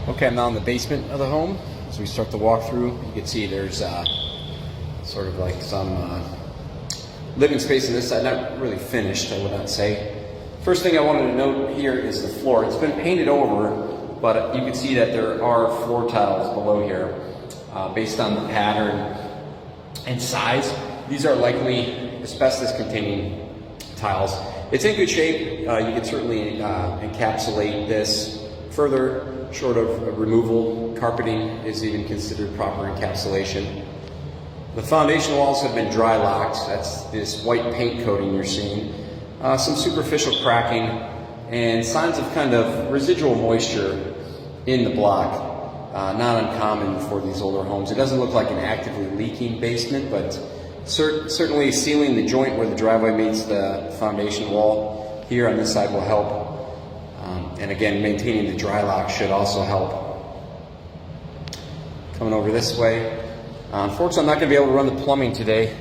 Okay, I'm now in the basement of the home. As we start the walkthrough, you can see there's sort of like some living space on this side, not really finished, I would not say. First thing I wanted to note here is the floor. It's been painted over, but you can see that there are floor tiles below here based on the pattern and size. These are likely asbestos-containing tiles. It's in good shape. You can certainly encapsulate this further. Short of removal, carpeting is even considered proper encapsulation. The foundation walls have been dry locked. That's this white paint coating you're seeing. Some superficial cracking and signs of kind of residual moisture in the block. Not uncommon for these older homes. It doesn't look like an actively leaking basement, but certainly sealing the joint where the driveway meets the foundation wall here on this side will help. And again, maintaining the dry lock should also help. Coming over this way. Unfortunately, I'm not going to be able to run the plumbing today.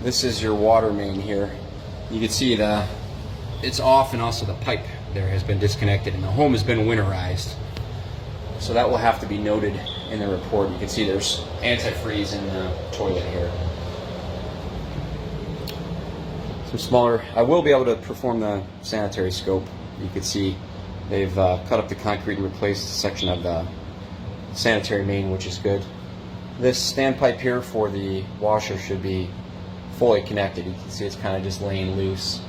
This is your water main here. You can see it's off, and also the pipe there has been disconnected, and the home has been winterized. So that will have to be noted in the report. You can see there's antifreeze in the toilet here. Some smaller, I will be able to perform the sanitary scope. You can see they've cut up the concrete and replaced a section of the sanitary main, which is good. This standpipe here for the washer should be fully connected. You can see it's kind of just laying loose.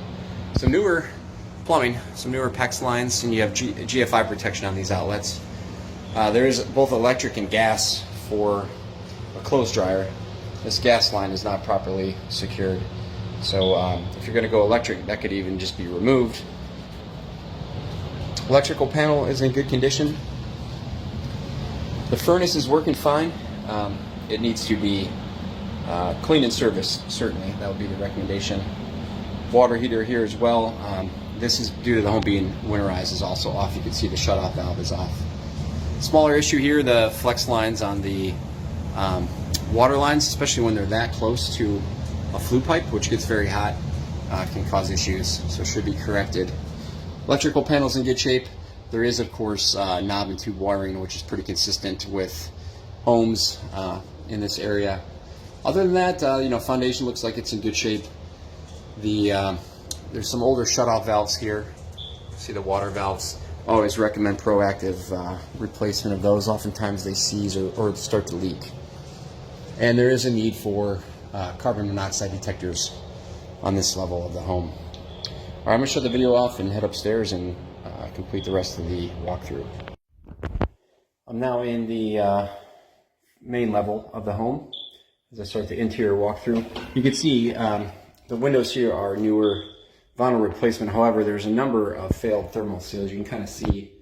Some newer plumbing, some newer PEX lines, and you have GFI protection on these outlets. There is both electric and gas for a clothes dryer. This gas line is not properly secured. So if you're going to go electric, that could even just be removed. Electrical panel is in good condition. The furnace is working fine. It needs to be cleaned and serviced, certainly. That would be the recommendation. Water heater here as well. This is due to the home being winterized, is also off. You can see the shutoff valve is off. Smaller issue here, the flex lines on the water lines, especially when they're that close to a flue pipe, which gets very hot, can cause issues, so should be corrected. Electrical panel's in good shape. There is, of course, knob and tube wiring, which is pretty consistent with homes in this area. Other than that, foundation looks like it's in good shape. There's some older shutoff valves here. See the water valves. Always recommend proactive replacement of those. Oftentimes they seize or start to leak. And there is a need for carbon monoxide detectors on this level of the home. All right, I'm going to shut the video off and head upstairs and complete the rest of the walkthrough. I'm now in the main level of the home. As I start the interior walkthrough, you can see the windows here are newer vinyl replacement. However, there's a number of failed thermal seals. You can kind of see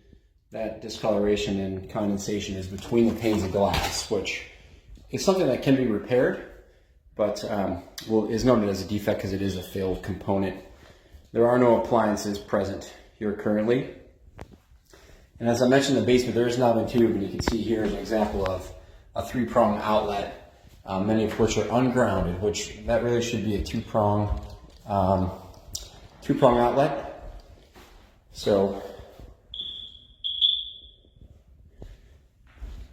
that discoloration and condensation is between the panes of glass, which is something that can be repaired, but is noted as a defect because it is a failed component. There are no appliances present here currently. And as I mentioned, in the basement, there is knob and tube, and you can see here an example of a 3-prong outlet, many of which are ungrounded, which that really should be a two-prong outlet. So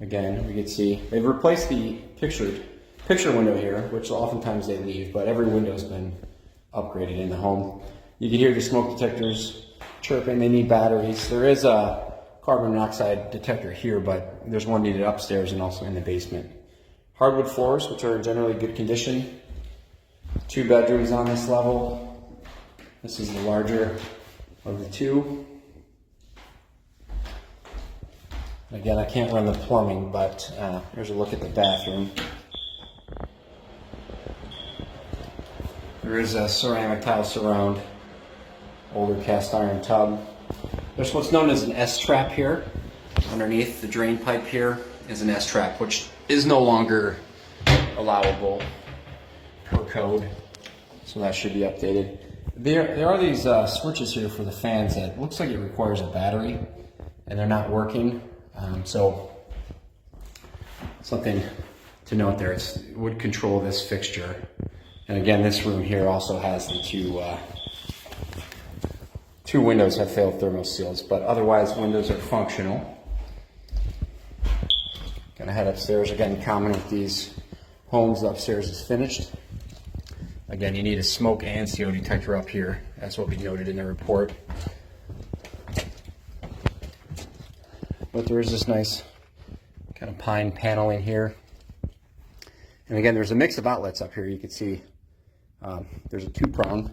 again, we can see they've replaced the picture window here, which oftentimes they leave, but every window's been upgraded in the home. You can hear the smoke detectors chirping. They need batteries. There is a carbon monoxide detector here, but there's one needed upstairs and also in the basement. Hardwood floors, which are in generally good condition. 2 bedrooms on this level. This is the larger of the two. Again, I can't run the plumbing, but here's a look at the bathroom. There is a ceramic tile surround, older cast iron tub. There's what's known as an S-trap here. Underneath the drain pipe here is an S-trap, which is no longer allowable per code, so that should be updated. There are these switches here for the fans that looks like it requires a battery, and they're not working. So something to note there. It would control this fixture. And again, this room here also has the two windows have failed thermal seals, but otherwise windows are functional. Gonna head upstairs. Again, common with these homes, the upstairs is finished. Again, you need a smoke and CO detector up here. That's what we noted in the report. But there is this nice kind of pine paneling here. And again, there's a mix of outlets up here. You can see there's a 2-prong,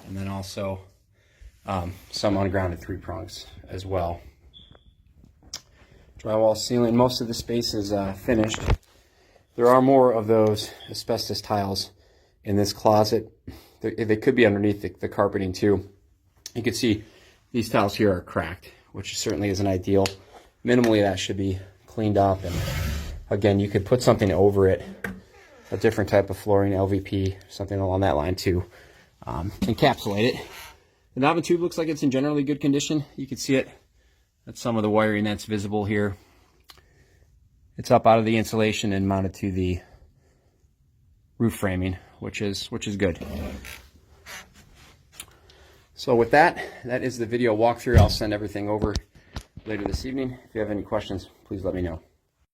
and then also some ungrounded 3 prongs as well. Drywall ceiling, most of the space is finished. There are more of those asbestos tiles in this closet. They could be underneath the carpeting too. You can see these tiles here are cracked, which certainly isn't ideal. Minimally, that should be cleaned up. And again, you could put something over it, a different type of flooring, LVP, something along that line to encapsulate it. The knob and tube looks like it's in generally good condition. You can see it. That's some of the wiring that's visible here. It's up out of the insulation and mounted to the roof framing, which is good. So with that is the video walkthrough. I'll send everything over later this evening. If you have any questions, please let me know.